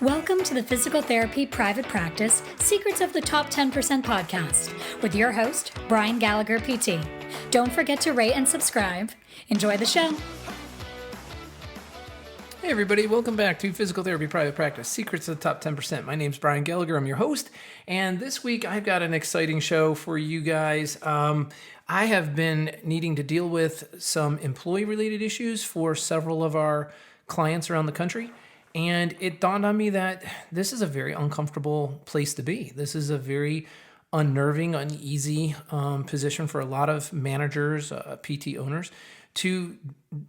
Welcome to the Physical Therapy Private Practice Secrets of the Top 10% podcast with your host, Brian Gallagher, PT. Don't forget to rate and subscribe. Enjoy the show. Hey everybody, welcome back to Physical Therapy Private Practice Secrets of the Top 10%. My name's Brian Gallagher, I'm your host, and this week I've got an exciting show for you guys. I have been needing to deal with some employee-related issues for several of our clients around the country. And it dawned on me that this is a very uncomfortable place to be. This is a very unnerving, uneasy position for a lot of managers, PT owners, to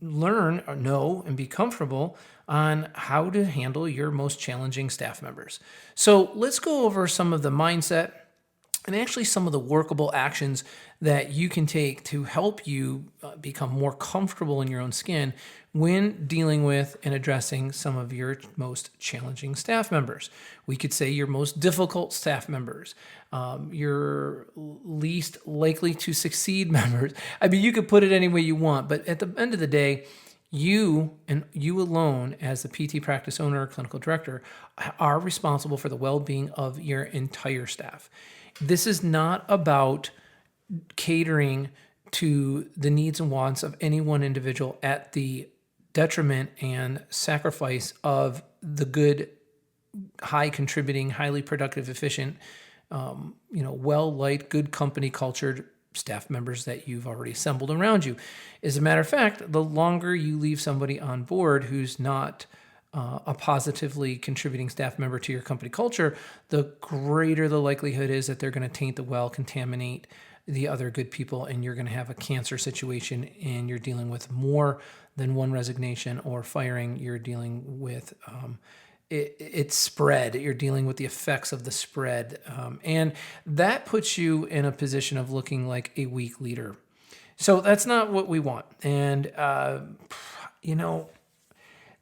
learn or know and be comfortable on how to handle your most challenging staff members. So let's go over some of the mindset and actually some of the workable actions that you can take to help you become more comfortable in your own skin when dealing with and addressing some of your most challenging staff members. We could say your most difficult staff members, your least likely to succeed members. I mean, you could put it any way you want, but at the end of the day, you and you alone as the PT practice owner or clinical director are responsible for the well-being of your entire staff. This is not about catering to the needs and wants of any one individual at the detriment and sacrifice of the good, high contributing, highly productive, efficient, well-liked, good company cultured staff members that you've already assembled around you. As a matter of fact, the longer you leave somebody on board who's not a positively contributing staff member to your company culture, the greater the likelihood is that they're going to taint the well, contaminate the other good people, and you're going to have a cancer situation, and you're dealing with more than one resignation or firing. You're dealing with it's spread. You're dealing with the effects of the spread. And that puts you in a position of looking like a weak leader. So that's not what we want. And,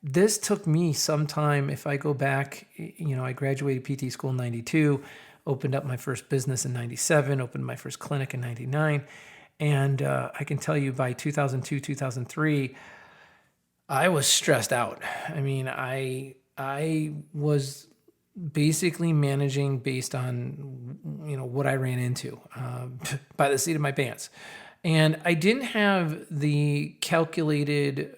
this took me some time. If I go back, I graduated PT school in 92, opened up my first business in 97, opened my first clinic in 99. And I can tell you by 2002, 2003, I was stressed out. I mean, I was basically managing based on, what I ran into by the seat of my pants. And I didn't have the calculated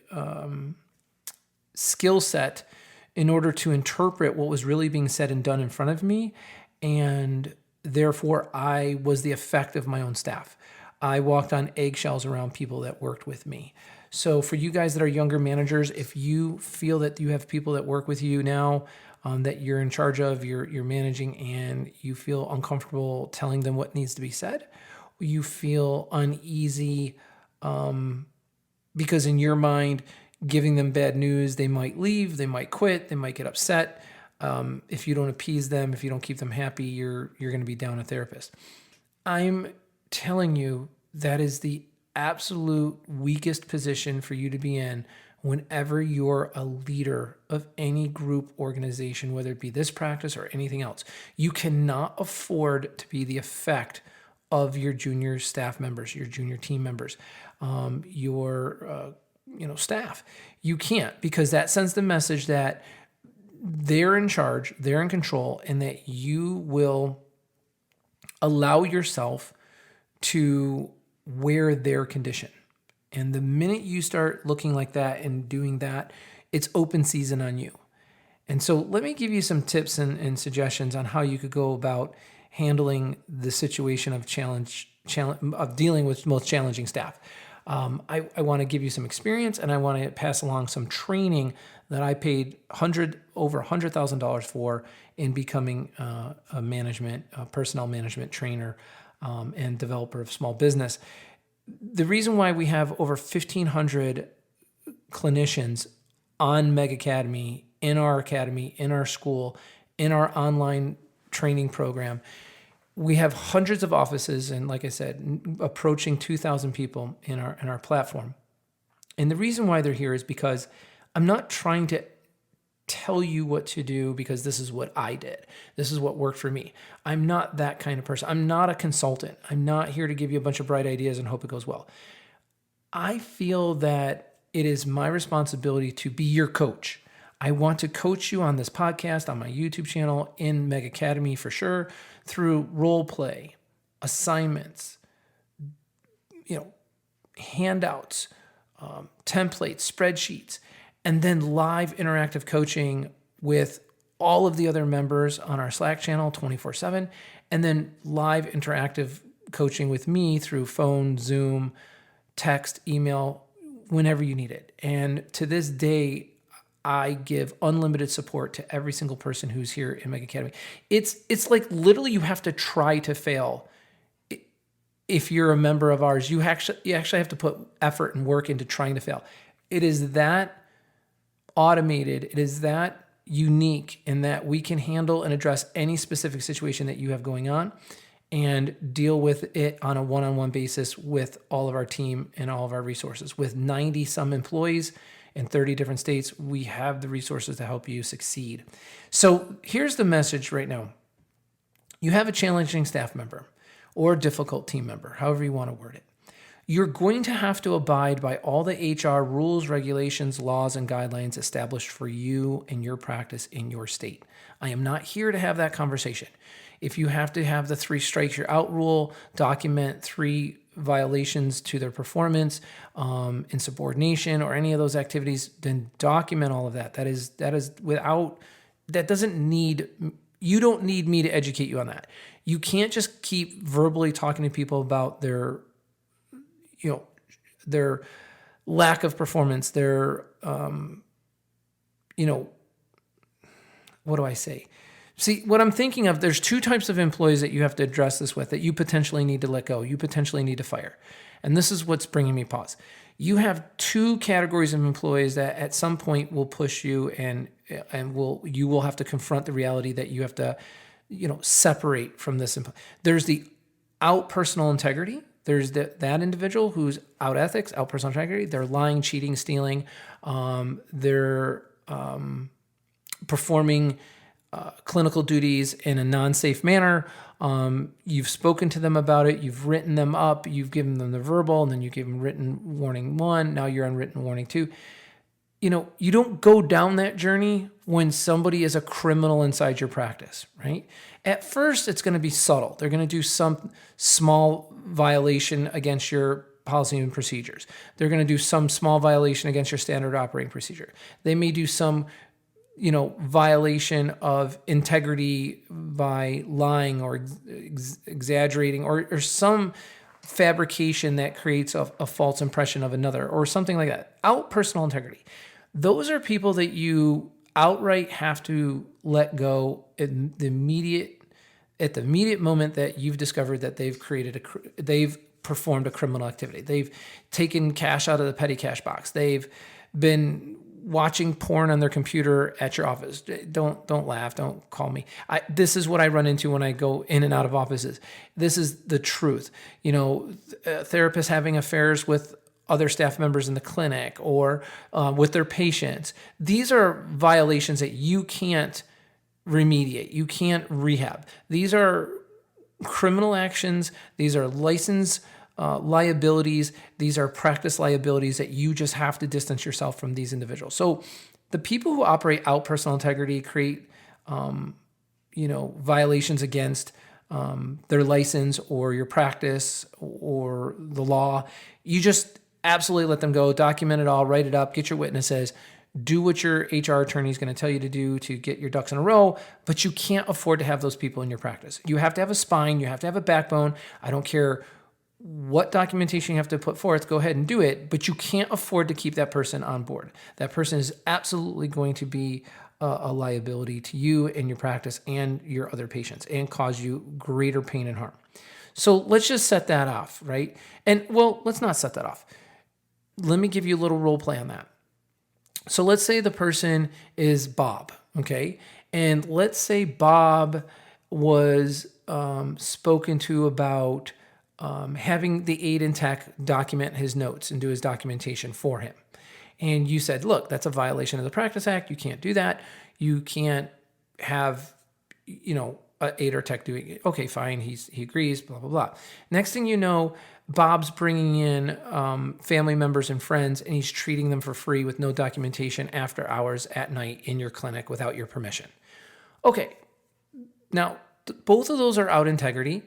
skill set in order to interpret what was really being said and done in front of me. And therefore, I was the effect of my own staff. I walked on eggshells around people that worked with me. So for you guys that are younger managers, if you feel that you have people that work with you now that you're in charge of, you're managing, and you feel uncomfortable telling them what needs to be said, you feel uneasy because in your mind, giving them bad news, they might leave, they might quit, they might get upset. If you don't appease them, if you don't keep them happy, you're going to be down a therapist. I'm telling you, that is the absolute weakest position for you to be in whenever you're a leader of any group organization, whether it be this practice or anything else. You cannot afford to be the effect of your junior staff members, your junior team members, your staff. You can't, because that sends the message that they're in charge, they're in control, and that you will allow yourself to wear their condition. And the minute you start looking like that and doing that, it's open season on you. And so let me give you some tips and suggestions on how you could go about handling the situation of of dealing with most challenging staff. I want to give you some experience, and I want to pass along some training that I paid over $100,000 for in becoming a personnel management trainer and developer of small business. The reason why we have over 1,500 clinicians on Meg Academy, in our school, in our online training program. We have hundreds of offices, and like I said, approaching 2,000 people in our platform. And the reason why they're here is because I'm not trying to tell you what to do because this is what I did. This is what worked for me. I'm not that kind of person. I'm not a consultant. I'm not here to give you a bunch of bright ideas and hope it goes well. I feel that it is my responsibility to be your coach. I want to coach you on this podcast, on my YouTube channel, in Meg Academy for sure, through role play, assignments, handouts, templates, spreadsheets, and then live interactive coaching with all of the other members on our Slack channel 24/7, and then live interactive coaching with me through phone, Zoom, text, email, whenever you need it. And to this day, I give unlimited support to every single person who's here in Meg Academy. It's like literally you have to try to fail. If you're a member of ours, you actually have to put effort and work into trying to fail. It is that automated. It is that unique in that we can handle and address any specific situation that you have going on and deal with it on a one-on-one basis with all of our team and all of our resources. With 90 some employees in 30 different states, we have the resources to help you succeed. So here's the message right now. You have a challenging staff member or difficult team member, however you want to word it. You're going to have to abide by all the HR rules, regulations, laws, and guidelines established for you and your practice in your state. I am not here to have that conversation. If you have to have the 3 strikes you're out rule, document 3 violations to their performance, insubordination, or any of those activities, then document all of that. You don't need me to educate you on that. You can't just keep verbally talking to people about their lack of performance, their, what do I say? See, what I'm thinking of, there's 2 types of employees that you have to address this with, that you potentially need to let go, you potentially need to fire. And this is what's bringing me pause. You have 2 categories of employees that at some point will push you and you will have to confront the reality that you have to, separate from this. There's the out personal integrity. There's that individual who's out ethics, out personal integrity. They're lying, cheating, stealing. They're performing clinical duties in a non-safe manner. You've spoken to them about it. You've written them up. You've given them the verbal, and then you give them written warning 1. Now you're on written warning 2. You don't go down that journey when somebody is a criminal inside your practice, right? At first, it's going to be subtle. They're going to do some small violation against your policy and procedures. They're going to do some small violation against your standard operating procedure. They may do some, violation of integrity by lying or exaggerating or some fabrication that creates a false impression of another or something like that. Out personal integrity. Those are people that you outright have to let go in the immediate moment that you've discovered that they've performed a criminal activity. They've taken cash out of the petty cash box. They've been watching porn on their computer at your office. Don't laugh. Don't call me. This is what I run into when I go in and out of offices. This is the truth. Therapists having affairs with other staff members in the clinic or with their patients. These are violations that you can't remediate. You can't rehab. These are criminal actions. These are license liabilities. These are practice liabilities that you just have to distance yourself from these individuals. So the people who operate out personal integrity create, violations against their license or your practice or the law. You just absolutely let them go, document it all, write it up, get your witnesses, do what your HR attorney is going to tell you to do to get your ducks in a row, but you can't afford to have those people in your practice. You have to have a spine, you have to have a backbone. I don't care what documentation you have to put forth, go ahead and do it, but you can't afford to keep that person on board. That person is absolutely going to be a liability to you and your practice and your other patients and cause you greater pain and harm. So let's just set that off, right? And well, let's not set that off. Let me give you a little role play on that. So let's say the person is Bob, okay? And let's say Bob was spoken to about having the aide in tech document his notes and do his documentation for him. And you said, look, that's a violation of the Practice Act. You can't do that. You can't have, a aide or tech doing it. Okay, fine. He agrees, blah, blah, blah. Next thing you know, Bob's bringing in family members and friends, and he's treating them for free with no documentation after hours at night in your clinic without your permission. Okay, now both of those are out integrity.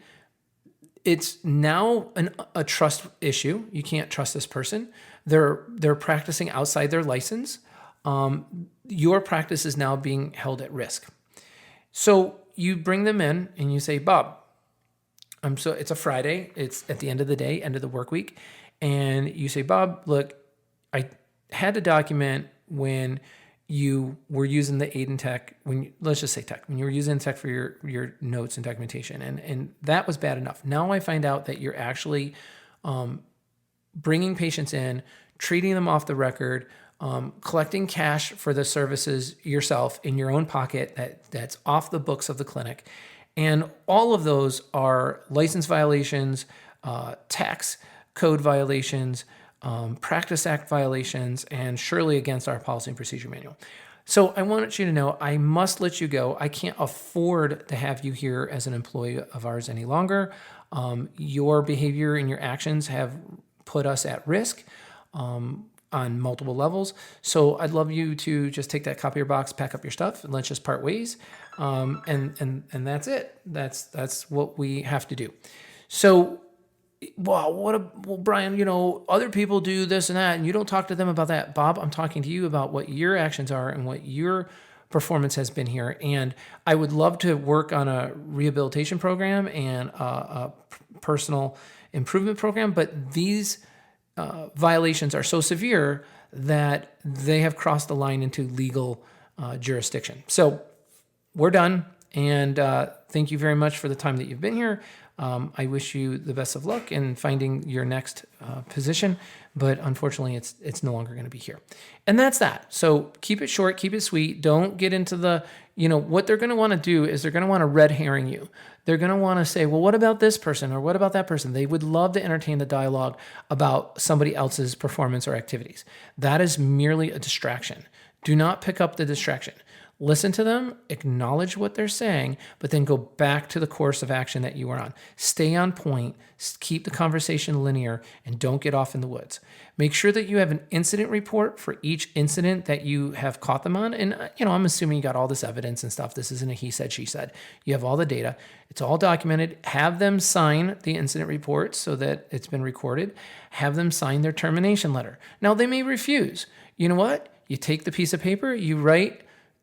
It's now a trust issue. You can't trust this person. They're practicing outside their license. Your practice is now being held at risk. So you bring them in and you say, Bob, it's a Friday. It's at the end of the day, end of the work week. And you say, Bob, look, I had to document when you were using the aid and tech, let's just say tech, when you were using tech for your notes and documentation. And that was bad enough. Now I find out that you're actually bringing patients in, treating them off the record, collecting cash for the services yourself in your own pocket that's off the books of the clinic. And all of those are license violations, tax code violations, Practice Act violations, and surely against our policy and procedure manual. So I want you to know, I must let you go. I can't afford to have you here as an employee of ours any longer. Your behavior and your actions have put us at risk on multiple levels. So I'd love you to just take that copier box, pack up your stuff, and let's just part ways. And that's it. That's what we have to do. So, well, Brian, other people do this and that, and you don't talk to them about that. Bob, I'm talking to you about what your actions are and what your performance has been here. And I would love to work on a rehabilitation program and a personal improvement program, but these violations are so severe that they have crossed the line into legal jurisdiction. So we're done. And thank you very much for the time that you've been here. I wish you the best of luck in finding your next position, but unfortunately it's no longer going to be here. And that's that. So keep it short, keep it sweet. Don't get into the, what they're going to want to do is they're going to want to red herring you. They're going to want to say, well, what about this person or what about that person? They would love to entertain the dialogue about somebody else's performance or activities. That is merely a distraction. Do not pick up the distraction. Listen to them, acknowledge what they're saying, but then go back to the course of action that you are on. Stay on point, keep the conversation linear, and don't get off in the woods. Make sure that you have an incident report for each incident that you have caught them on. And, I'm assuming you got all this evidence and stuff. This isn't a he said, she said. You have all the data. It's all documented. Have them sign the incident report so that it's been recorded. Have them sign their termination letter. Now, they may refuse. You know what? You take the piece of paper, you write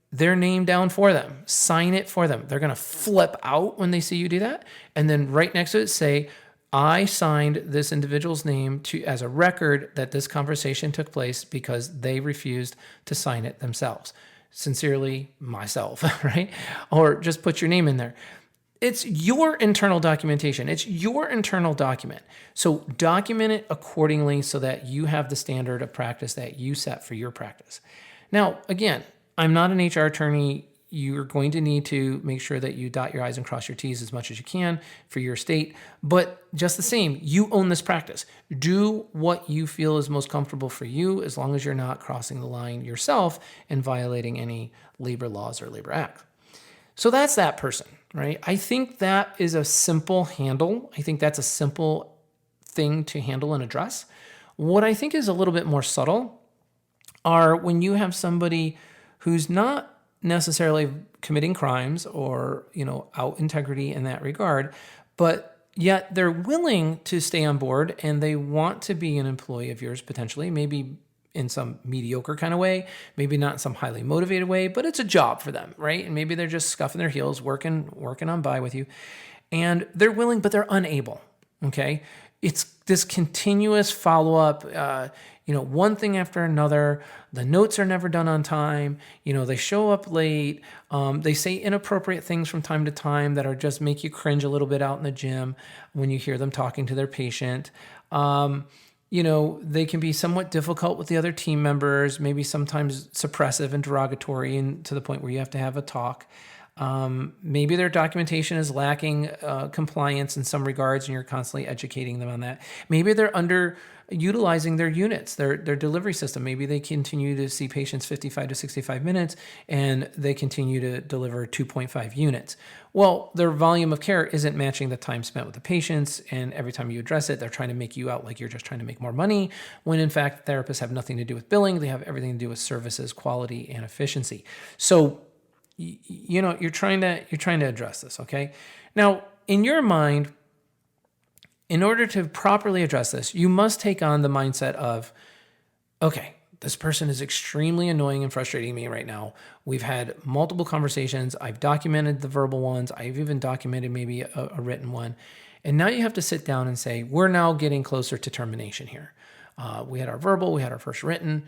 their name down for them, sign it for them. They're going to flip out when they see you do that. And then right next to it, say, I signed this individual's name as a record that this conversation took place because they refused to sign it themselves. Sincerely, myself, right? Or just put your name in there. It's your internal documentation. It's your internal document. So document it accordingly so that you have the standard of practice that you set for your practice. Now, again, I'm not an HR attorney. You're going to need to make sure that you dot your I's and cross your T's as much as you can for your state. But just the same, you own this practice. Do what you feel is most comfortable for you, as long as you're not crossing the line yourself and violating any labor laws or labor act. So that's that person, right? I think that is a simple handle. I think that's a simple thing to handle and address. What I think is a little bit more subtle are when you have somebody who's not necessarily committing crimes or, out integrity in that regard, but yet they're willing to stay on board and they want to be an employee of yours potentially, maybe in some mediocre kind of way, maybe not in some highly motivated way, but it's a job for them, right? And maybe they're just scuffing their heels, working on by with you. And they're willing, but they're unable, okay? It's this continuous follow-up, one thing after another. The notes are never done on time. They show up late. They say inappropriate things from time to time that are just make you cringe a little bit out in the gym when you hear them talking to their patient. They can be somewhat difficult with the other team members, maybe sometimes suppressive and derogatory, and to the point where you have to have a talk. Maybe their documentation is lacking compliance in some regards, and you're constantly educating them on that. Maybe they're underutilizing their units, their delivery system. Maybe they continue to see patients 55 to 65 minutes, and they continue to deliver 2.5 units. Well, their volume of care isn't matching the time spent with the patients, and every time you address it, they're trying to make you out like you're just trying to make more money, when in fact therapists have nothing to do with billing. They have everything to do with services, quality, and efficiency. So you're trying to address this, okay? Now, in your mind, in order to properly address this, you must take on the mindset of, okay, this person is extremely annoying and frustrating me right now. We've had multiple conversations. I've documented the verbal ones. I've even documented maybe a written one. And now you have to sit down and say, we're now getting closer to termination here. We had our verbal, we had our first written.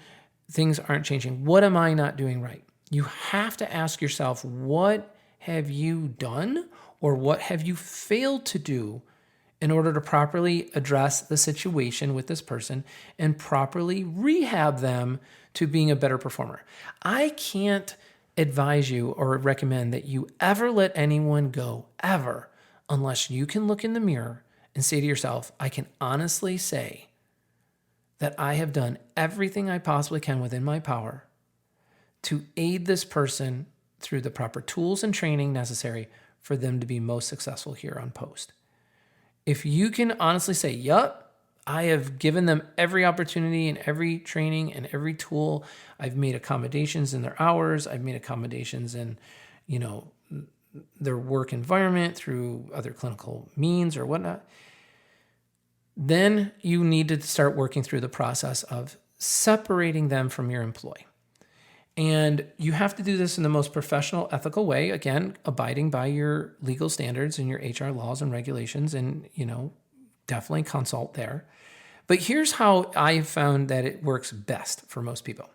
Things aren't changing. What am I not doing right? You have to ask yourself, what have you done or what have you failed to do in order to properly address the situation with this person and properly rehab them to being a better performer? I can't advise you or recommend that you ever let anyone go, ever, unless you can look in the mirror and say to yourself, I can honestly say that I have done everything I possibly can within my power to aid this person through the proper tools and training necessary for them to be most successful here on post. If you can honestly say, yup, I have given them every opportunity and every training and every tool. I've made accommodations in their hours. I've made accommodations in, their work environment through other clinical means or whatnot. Then you need to start working through the process of separating them from your employee. And you have to do this in the most professional, ethical way, again, abiding by your legal standards and your HR laws and regulations, and, definitely consult there. But here's how I found that it works best for most people.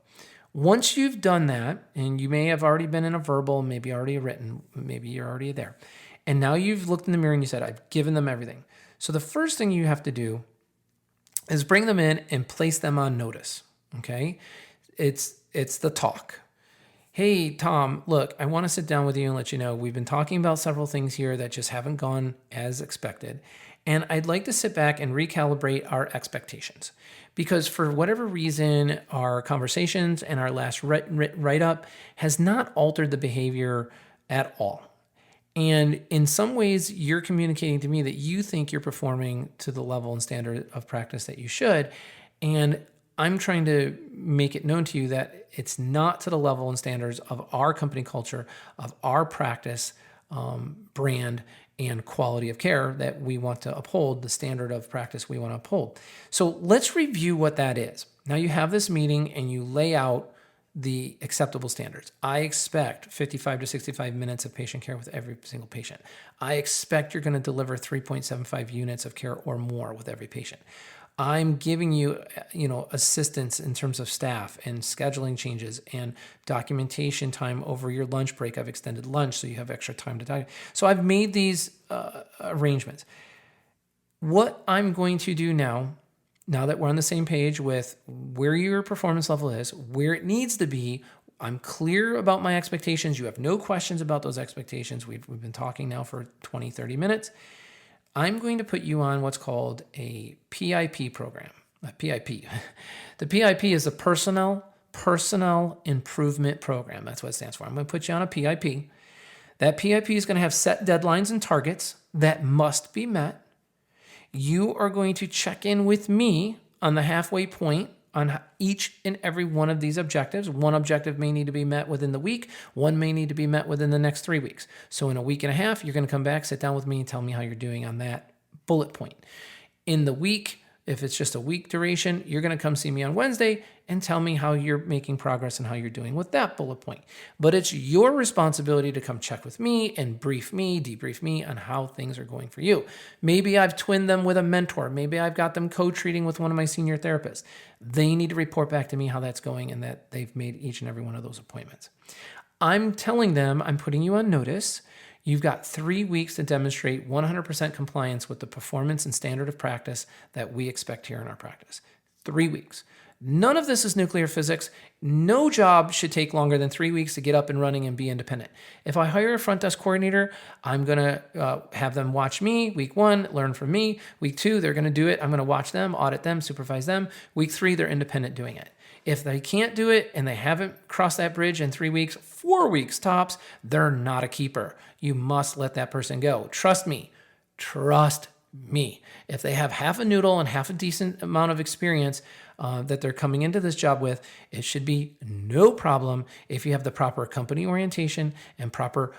Once you've done that, and you may have already been in a verbal, maybe already a written, maybe you're already there, and now you've looked in the mirror and you said, I've given them everything. So the first thing you have to do is bring them in and place them on notice, okay? It's the talk. Hey, Tom, look, I want to sit down with you and let you know we've been talking about several things here that just haven't gone as expected. And I'd like to sit back and recalibrate our expectations. Because for whatever reason, our conversations and our last write-up has not altered the behavior at all. And in some ways, you're communicating to me that you think you're performing to the level and standard of practice that you should. And I'm trying to make it known to you that it's not to the level and standards of our company culture, of our practice, brand, and quality of care that we want to uphold, the standard of practice we want to uphold. So let's review what that is. Now you have this meeting and you lay out the acceptable standards. I expect 55 to 65 minutes of patient care with every single patient. I expect you're going to deliver 3.75 units of care or more with every patient. I'm giving you, assistance in terms of staff and scheduling changes and documentation time over your lunch break. I've extended lunch so you have extra time to document. So I've made these arrangements. What I'm going to do now that we're on the same page with where your performance level is, where it needs to be, I'm clear about my expectations. You have no questions about those expectations. We've been talking now for 20, 30 minutes. I'm going to put you on what's called a PIP program. A PIP. The PIP is a Personnel Improvement Program. That's what it stands for. I'm going to put you on a PIP. That PIP is going to have set deadlines and targets that must be met. You are going to check in with me on the halfway point on each and every one of these objectives. One objective may need to be met within the week. One may need to be met within the next 3 weeks. So in a week and a half, you're going to come back, sit down with me, and tell me how you're doing on that bullet point. In the week, if it's just a week duration, you're going to come see me on Wednesday and tell me how you're making progress and how you're doing with that bullet point. But it's your responsibility to come check with me and debrief me on how things are going for you. Maybe I've twinned them with a mentor. Maybe I've got them co-treating with one of my senior therapists. They need to report back to me how that's going and that they've made each and every one of those appointments. I'm telling them, I'm putting you on notice. You've got 3 weeks to demonstrate 100% compliance with the performance and standard of practice that we expect here in our practice. 3 weeks. None of this is nuclear physics. No job should take longer than 3 weeks to get up and running and be independent. If I hire a front desk coordinator, I'm going to have them watch me. Week 1, learn from me. Week 2, they're going to do it. I'm going to watch them, audit them, supervise them. Week 3, they're independent doing it. If they can't do it and they haven't crossed that bridge in 3 weeks, 4 weeks tops, they're not a keeper. You must let that person go. Trust me. Trust me. If they have half a noodle and half a decent amount of experience that they're coming into this job with, it should be no problem if you have the proper company orientation and proper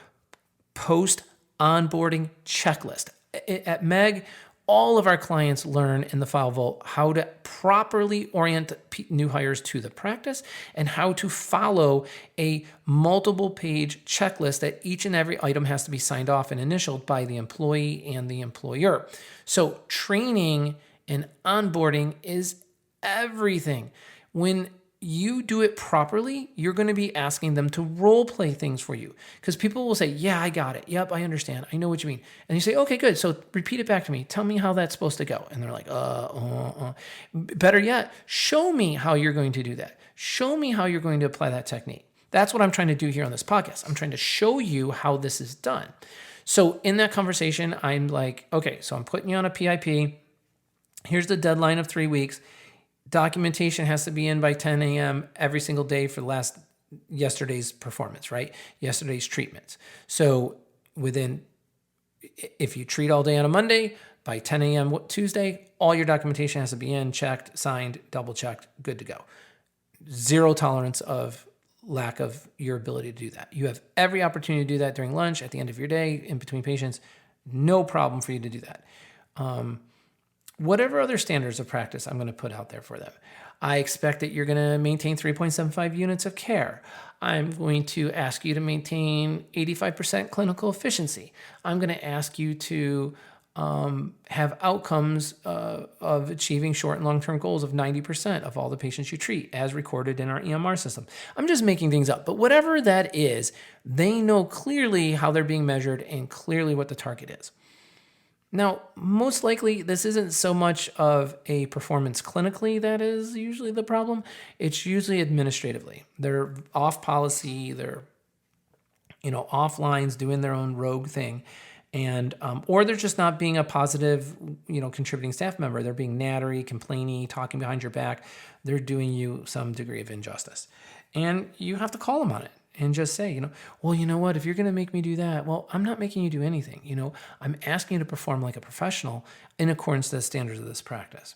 post-onboarding checklist. At Meg, all of our clients learn in the File Vault how to properly orient new hires to the practice and how to follow a multiple page checklist that each and every item has to be signed off and initialed by the employee and the employer. So training and onboarding is everything. When you do it properly, you're going to be asking them to role play things for you, because people will say, yeah, I got it. Yep, I understand. I know what you mean. And you say, okay, good. So repeat it back to me. Tell me how that's supposed to go. And they're like, Better yet, show me how you're going to do that. Show me how you're going to apply that technique. That's what I'm trying to do here on this podcast. I'm trying to show you how this is done. So in that conversation, I'm like, okay, so I'm putting you on a PIP. Here's the deadline of 3 weeks. Documentation has to be in by 10 a.m. every single day for yesterday's performance, right? Yesterday's treatments. So if you treat all day on a Monday, by 10 a.m. Tuesday, all your documentation has to be in, checked, signed, double-checked, good to go. Zero tolerance of lack of your ability to do that. You have every opportunity to do that during lunch, at the end of your day, in between patients. No problem for you to do that. Whatever other standards of practice I'm going to put out there for them. I expect that you're going to maintain 3.75 units of care. I'm going to ask you to maintain 85% clinical efficiency. I'm going to ask you to have outcomes of achieving short and long-term goals of 90% of all the patients you treat as recorded in our EMR system. I'm just making things up, but whatever that is, they know clearly how they're being measured and clearly what the target is. Now, most likely, this isn't so much of a performance clinically that is usually the problem. It's usually administratively. They're off policy, they're off lines, doing their own rogue thing, and or they're just not being a positive, contributing staff member. They're being nattery, complaining, talking behind your back. They're doing you some degree of injustice, and you have to call them on it. And just say, well, you know what? If you're going to make me do that, well, I'm not making you do anything. I'm asking you to perform like a professional in accordance to the standards of this practice.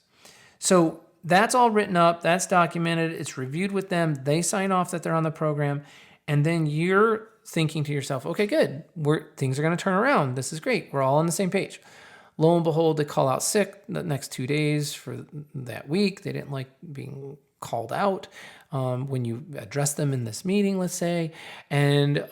So that's all written up. That's documented. It's reviewed with them. They sign off that they're on the program. And then you're thinking to yourself, okay, good. Things are going to turn around. This is great. We're all on the same page. Lo and behold, they call out sick the next 2 days for that week. They didn't like being called out when you address them in this meeting, let's say, and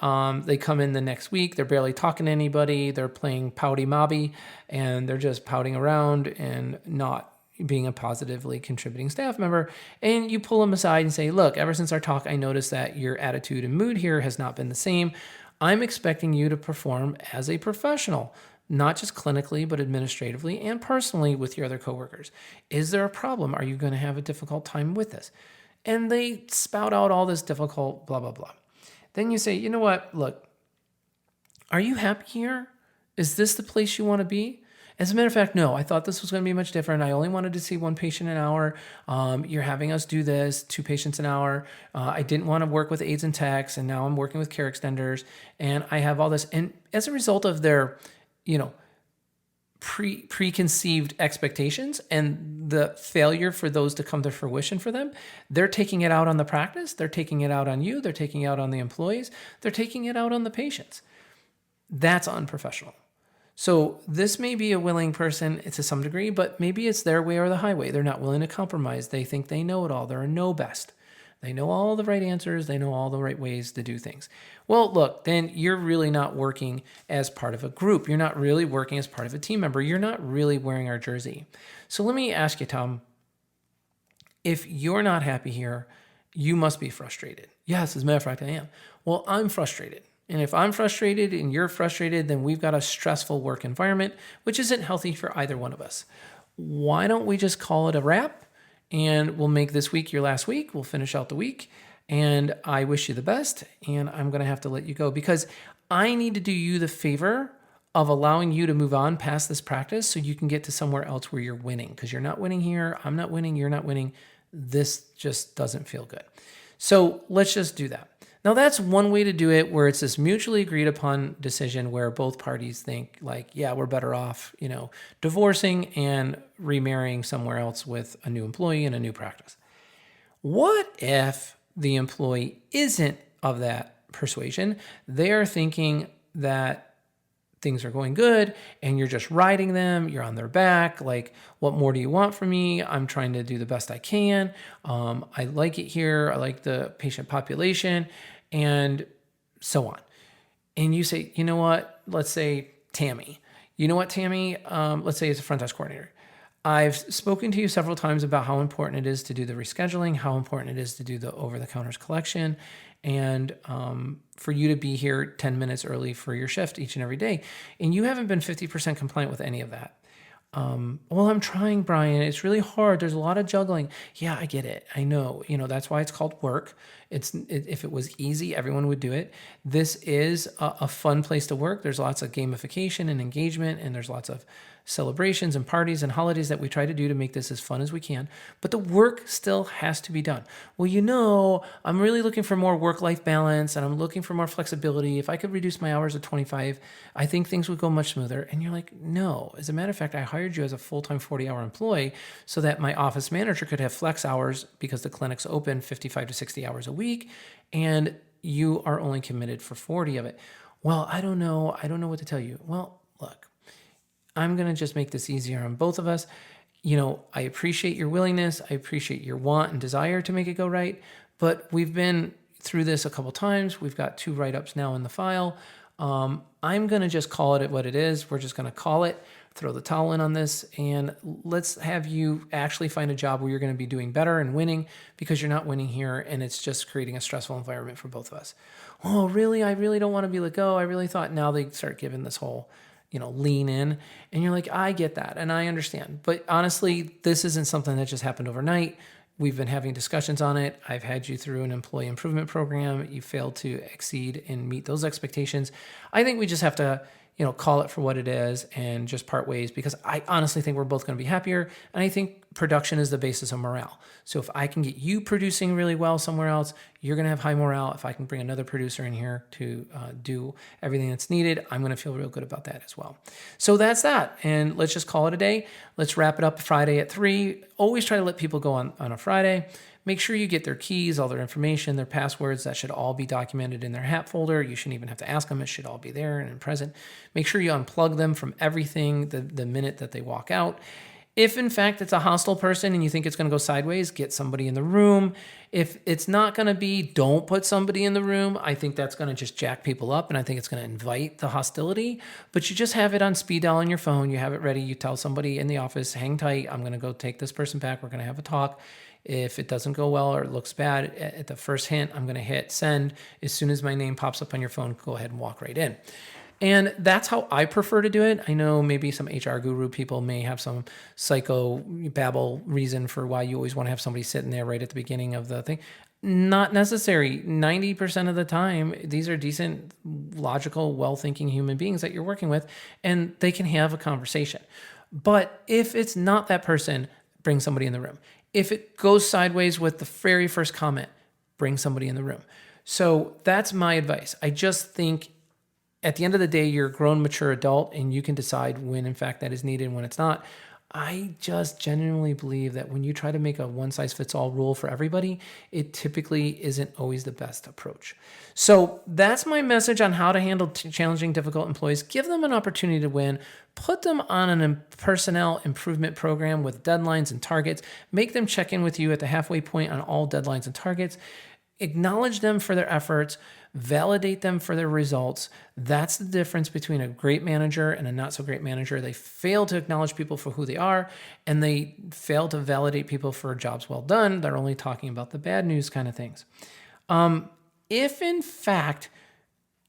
they come in the next week. They're barely talking to anybody. They're playing pouty mobby, and they're just pouting around and not being a positively contributing staff member. And you pull them aside and say, look, ever since our talk, I noticed that your attitude and mood here has not been the same. I'm expecting you to perform as a professional, not just clinically, but administratively and personally with your other coworkers. Is there a problem? Are you going to have a difficult time with this? And they spout out all this difficult blah, blah, blah. Then you say, you know what? Look, are you happy here? Is this the place you want to be? As a matter of fact, no, I thought this was going to be much different. I only wanted to see 1 patient an hour. You're having us do this, 2 patients an hour. I didn't want to work with aides and techs, and now I'm working with care extenders, and I have all this. And as a result of their, preconceived expectations and the failure for those to come to fruition for them, they're taking it out on the practice. They're taking it out on you. They're taking it out on the employees. They're taking it out on the patients. That's unprofessional. So this may be a willing person to some degree, but maybe it's their way or the highway. They're not willing to compromise. They think they know it all. They're a know best. They know all the right answers. They know all the right ways to do things. Well, look, then you're really not working as part of a group. You're not really working as part of a team member. You're not really wearing our jersey. So let me ask you, Tom, if you're not happy here, you must be frustrated. Yes, as a matter of fact, I am. Well, I'm frustrated. And if I'm frustrated and you're frustrated, then we've got a stressful work environment, which isn't healthy for either one of us. Why don't we just call it a wrap and we'll make this week your last week. We'll finish out the week, and I wish you the best, and I'm going to have to let you go because I need to do you the favor of allowing you to move on past this practice so you can get to somewhere else where you're winning, because you're not winning here. I'm not winning. You're not winning. This just doesn't feel good. So let's just do that. Now, that's one way to do it, where it's this mutually agreed upon decision where both parties think like, yeah, we're better off, divorcing and remarrying somewhere else with a new employee and a new practice. What if the employee isn't of that persuasion? They're thinking that things are going good and you're just riding them, you're on their back. Like, what more do you want from me? I'm trying to do the best I can. I like it here. I like the patient population and so on. And you say, you know what? Let's say Tammy. You know what, Tammy? Let's say it's a front desk coordinator. I've spoken to you several times about how important it is to do the rescheduling, how important it is to do the over-the-counters collection, and for you to be here 10 minutes early for your shift each and every day. And you haven't been 50% compliant with any of that. Well, I'm trying, Brian. It's really hard. There's a lot of juggling. Yeah, I get it. I know. That's why it's called work. If it was easy, everyone would do it. This is a fun place to work. There's lots of gamification and engagement, and there's lots of celebrations and parties and holidays that we try to do to make this as fun as we can. But the work still has to be done. Well, I'm really looking for more work-life balance, and I'm looking for more flexibility. If I could reduce my hours to 25, I think things would go much smoother. And you're like, no. As a matter of fact, I hired you as a full-time 40-hour employee so that my office manager could have flex hours because the clinic's open 55 to 60 hours a week, and you are only committed for 40 of it. Well, I don't know what to tell you. Well, look, I'm going to just make this easier on both of us. I appreciate your willingness. I appreciate your want and desire to make it go right, but we've been through this a couple times. We've got 2 write-ups now in the file. I'm going to just call it what it is. We're just going to call it, throw the towel in on this, and let's have you actually find a job where you're going to be doing better and winning, because you're not winning here, and it's just creating a stressful environment for both of us. Oh, really? I really don't want to be let go. I really thought. Now they start giving this whole, lean in, and you're like, I get that, and I understand. But honestly, this isn't something that just happened overnight. We've been having discussions on it. I've had you through an employee improvement program. You failed to exceed and meet those expectations. I think we just have to, call it for what it is and just part ways, because I honestly think we're both going to be happier. And I think production is the basis of morale. So if I can get you producing really well somewhere else, you're going to have high morale. If I can bring another producer in here to do everything that's needed, I'm going to feel real good about that as well. So that's that. And let's just call it a day. Let's wrap it up Friday at 3. Always try to let people go on a Friday. Make sure you get their keys, all their information, their passwords. That should all be documented in their HAP folder. You shouldn't even have to ask them. It should all be there and present. Make sure you unplug them from everything the minute that they walk out. If, in fact, it's a hostile person and you think it's going to go sideways, get somebody in the room. If it's not going to be, don't put somebody in the room. I think that's going to just jack people up, and I think it's going to invite the hostility. But you just have it on speed dial on your phone. You have it ready. You tell somebody in the office, hang tight. I'm going to go take this person back. We're going to have a talk. If it doesn't go well or it looks bad, at the first hint, I'm going to hit send. As soon as my name pops up on your phone, go ahead and walk right in. And that's how I prefer to do it. I know maybe some HR guru people may have some psycho babble reason for why you always want to have somebody sitting there right at the beginning of the thing. Not necessary. 90% of the time, these are decent, logical, well-thinking human beings that you're working with, and they can have a conversation. But if it's not that person, bring somebody in the room. If it goes sideways with the very first comment, bring somebody in the room. So that's my advice. I just think at the end of the day, you're a grown, mature adult, and you can decide when, in fact, that is needed and when it's not. I just genuinely believe that when you try to make a one-size-fits-all rule for everybody, it typically isn't always the best approach. So that's my message on how to handle challenging, difficult employees. Give them an opportunity to win. Put them on a personnel improvement program with deadlines and targets. Make them check in with you at the halfway point on all deadlines and targets. Acknowledge them for their efforts, validate them for their results. That's the difference between a great manager and a not so great manager. They fail to acknowledge people for who they are, and they fail to validate people for jobs well done. They're only talking about the bad news kind of things. If in fact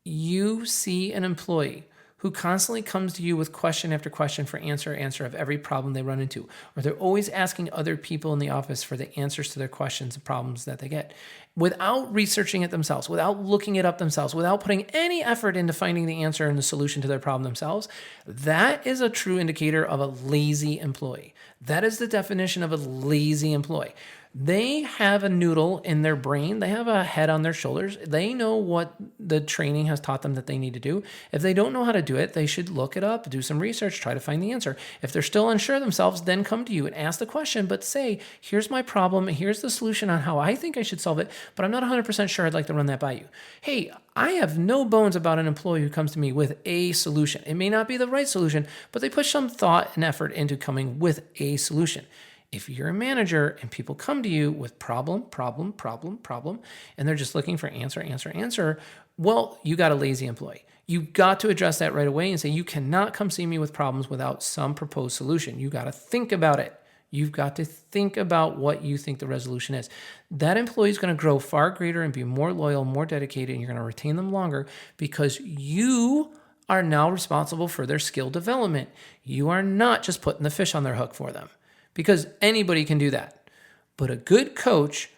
you see an employee who constantly comes to you with question after question for answer of every problem they run into, or they're always asking other people in the office for the answers to their questions and problems that they get, without researching it themselves, without looking it up themselves, without putting any effort into finding the answer and the solution to their problem themselves, that is a true indicator of a lazy employee. That is the definition of a lazy employee. They have a noodle in their brain. They have a head on their shoulders. They know what the training has taught them that they need to do. If they don't know how to do it, they should look it up, do some research, try to find the answer. If they're still unsure themselves, then come to you and ask the question, but say, here's my problem. Here's the solution on how I think I should solve it, but I'm not 100% sure. I'd like to run that by you. Hey, I have no bones about an employee who comes to me with a solution. It may not be the right solution, but they put some thought and effort into coming with a solution. If you're a manager and people come to you with problem, and they're just looking for answer, well, you got a lazy employee. You got to address that right away and say, you cannot come see me with problems without some proposed solution. You got to think about it. You've got to think about what you think the resolution is. That employee is going to grow far greater and be more loyal, more dedicated, and you're going to retain them longer because you are now responsible for their skill development. You are not just putting the fish on their hook for them. Because anybody can do that. But a good coach's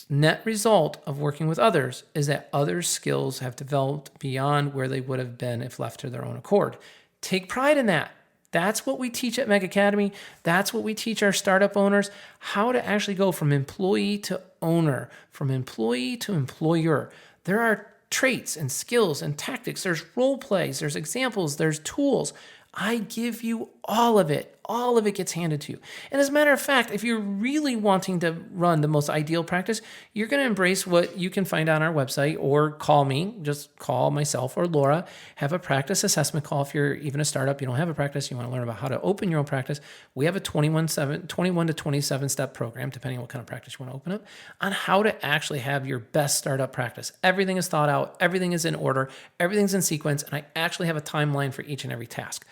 net result of working with others is that others' skills have developed beyond where they would have been if left to their own accord. Take pride in that. That's what we teach at Meg Academy. That's what we teach our startup owners, how to actually go from employee to owner, from employee to employer. There are traits and skills and tactics. There's role plays, there's examples, there's tools. I give you all of it. All of it gets handed to you. And as a matter of fact, if you're really wanting to run the most ideal practice, you're going to embrace what you can find on our website or call me. Just call myself or Laura. Have a practice assessment call. If you're even a startup, you don't have a practice, you want to learn about how to open your own practice. We have a 21 to 27 step program, depending on what kind of practice you want to open up, on how to actually have your best startup practice. Everything is thought out. Everything is in order. Everything's in sequence. And I actually have a timeline for each and every task.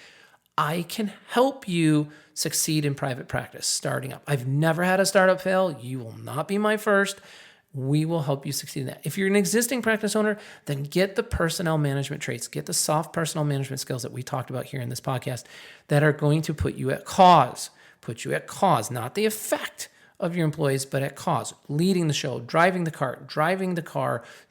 I can help you succeed in private practice starting up. I've never had a startup fail. You will not be my first. We will help you succeed in that. If you're an existing practice owner, then get the personnel management traits, get the soft personnel management skills that we talked about here in this podcast that are going to put you at cause, not the effect of your employees, but at cause, leading the show, driving the car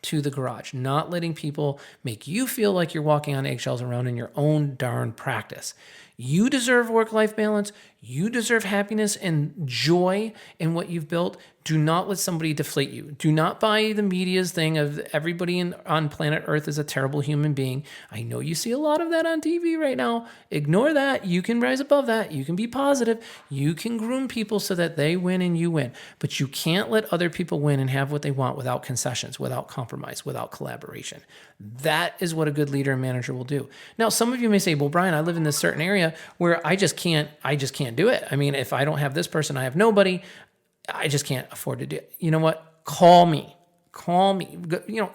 to the garage, not letting people make you feel like you're walking on eggshells around in your own darn practice. You deserve work-life balance. You deserve happiness and joy in what you've built. Do not let somebody deflate you. Do not buy the media's thing of everybody on planet Earth is a terrible human being. I know you see a lot of that on TV right now. Ignore that. You can rise above that. You can be positive. You can groom people so that they win and you win. But you can't let other people win and have what they want without concessions, without compromise, without collaboration. That is what a good leader and manager will do. Now, some of you may say, well, Brian, I live in this certain area where I just can't do it. I mean, if I don't have this person, I have nobody. I just can't afford to do it. You know what? Call me.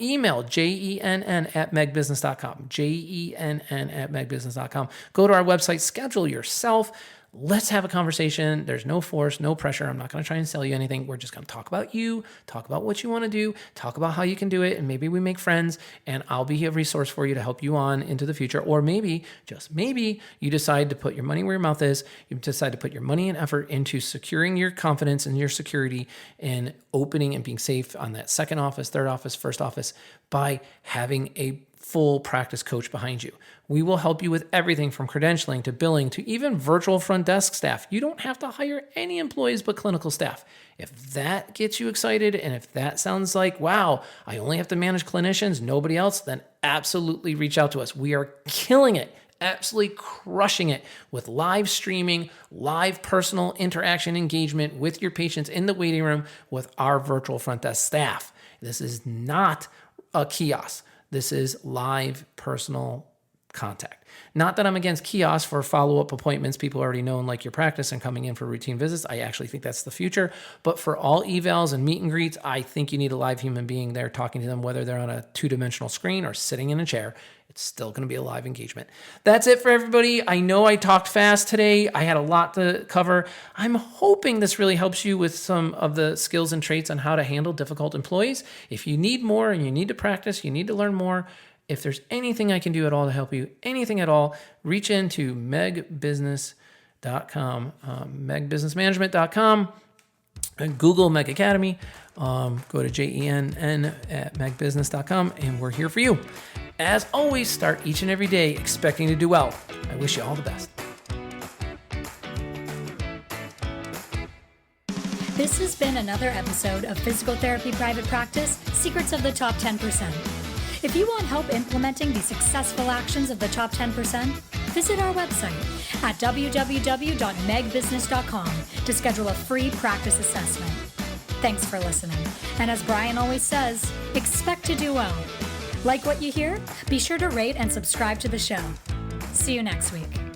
Email jenn@megbusiness.com, jenn@megbusiness.com. Go to our website, schedule yourself. Let's have a conversation. There's no force, no pressure. I'm not going to try and sell you anything. We're just going to talk about you, talk about what you want to do, talk about how you can do it, and maybe we make friends, and I'll be a resource for you to help you on into the future. Or maybe, just maybe, you decide to put your money where your mouth is. You decide to put your money and effort into securing your confidence and your security and opening and being safe on that second office, third office, first office by having a full practice coach behind you. We will help you with everything from credentialing to billing to even virtual front desk staff. You don't have to hire any employees but clinical staff. If that gets you excited and if that sounds like, wow, I only have to manage clinicians, nobody else, then absolutely reach out to us. We are killing it, absolutely crushing it with live streaming, live personal interaction engagement with your patients in the waiting room with our virtual front desk staff. This is not a kiosk. This is live personal contact. Not that I'm against kiosks for follow-up appointments. People already know and like your practice and coming in for routine visits. I actually think that's the future. But for all evals and meet and greets, I think you need a live human being there talking to them, whether they're on a two-dimensional screen or sitting in a chair. It's still going to be a live engagement. That's it for everybody. I know I talked fast today. I had a lot to cover. I'm hoping this really helps you with some of the skills and traits on how to handle difficult employees. If you need more and you need to practice, you need to learn more, If there's anything I can do at all to help you, anything at all, reach into megbusiness.com, megbusinessmanagement.com, Google Meg Academy, go to JENN at megbusiness.com, and we're here for you. As always, start each and every day expecting to do well. I wish you all the best. This has been another episode of Physical Therapy Private Practice, Secrets of the Top 10%. If you want help implementing the successful actions of the top 10%, visit our website at www.megbusiness.com to schedule a free practice assessment. Thanks for listening. And as Brian always says, expect to do well. Like what you hear? Be sure to rate and subscribe to the show. See you next week.